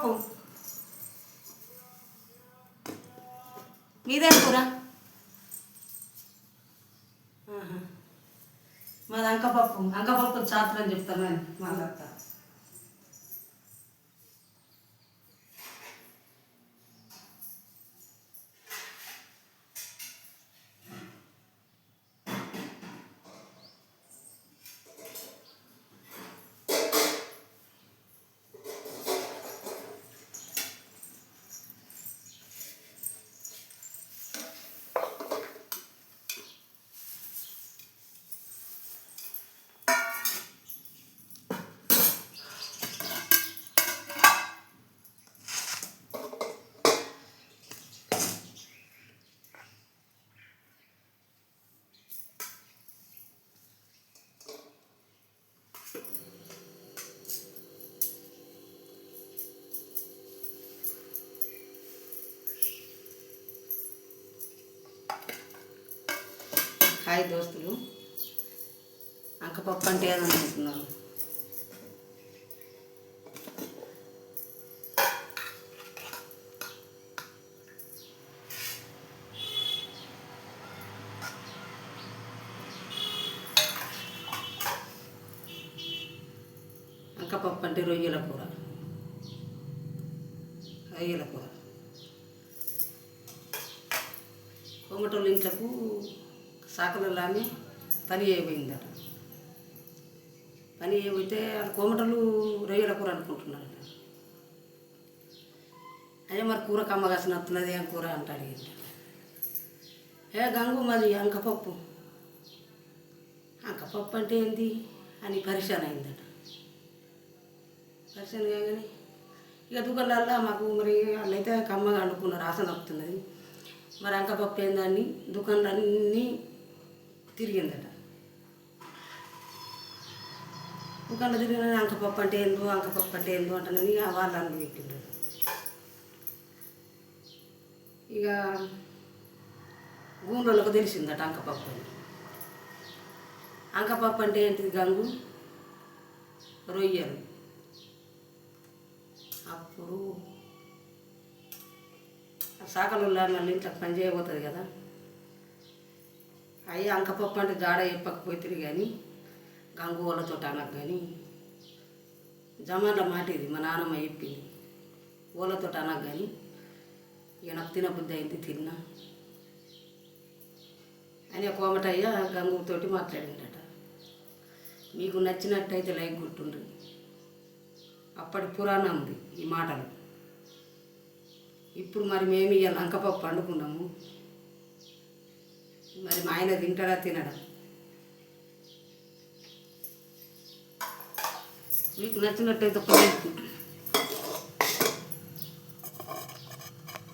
అంకపప్పు. మీదేం కూర? మాది అంకపప్పు. అంకపప్పు చాత్ర అని చెప్తాను మళ్ళీ. హాయ్ దోస్తులు, అంకపప్పు అంటే ఏదనుకుంటున్నారు? అంకపప్పు అంటే రొయ్యల కూర. రొయ్యల కూర కోమటోళ్ళ ఇంట్లకు సాకలలో ఆమె పని చేయబోయిందట. పని చేయబోతే కోమటలు రొయ్యల కూర అనుకుంటున్నారట. అదే మరి కూర కమ్మగాసిన వస్తున్నది, ఏం కూర అంటే అడిగింది. గంగు మాది అంకపప్పు. అంకపప్పు అంటే ఏంటి అని పరిశాన్ అయిందట. పరిశాన్ కాగానే ఇక దుకాణాల్లో మాకు మరి వాళ్ళైతే కమ్మగా వండుకున్నారు, ఆసన వస్తున్నది. మరి అంకపప్పు ఏందని దుకాణాలన్నీ తిరిగిందట. దుకాణంలో తిరిగిన అంకపప్పు అంటే ఏందో, అంకపప్పు అంటే ఏందో అంటానని వాళ్ళు అన్ను పెట్టిండ్రు. ఇక గూండ్రోళ్ళకు తెలిసిందట అంకపప్పు అని. అంకపప్పు అంటే ఏంటిది గంగు? రొయ్యలు. అప్పుడు సాకలలో మళ్ళీ ఇంట్లో పని చేయబోతుంది కదా. అయ్యి అంకపప్పు అంటే జాడ చెప్పకపోతుంది కానీ గంగు వాళ్ళతో అనకు కానీ జమాన్ల మాట ఇది మా నాన్నమ్మ చెప్పింది. వాళ్ళతో అనకు కానీ ఇక నాకు తినబుద్ధి అయింది, తిన్నా అని కోమటయ్య గంగుతోటి మాట్లాడిందట. మీకు నచ్చినట్టయితే లైక్ కొట్టుండ్రి. అప్పటి పురాణం ఉంది ఈ మాటలు. ఇప్పుడు మరి మేము ఇవాళ అంకపప్పు వండుకున్నాము. మరి మా ఆయన తింటాడా తినడా? మీకు నచ్చినట్టయితే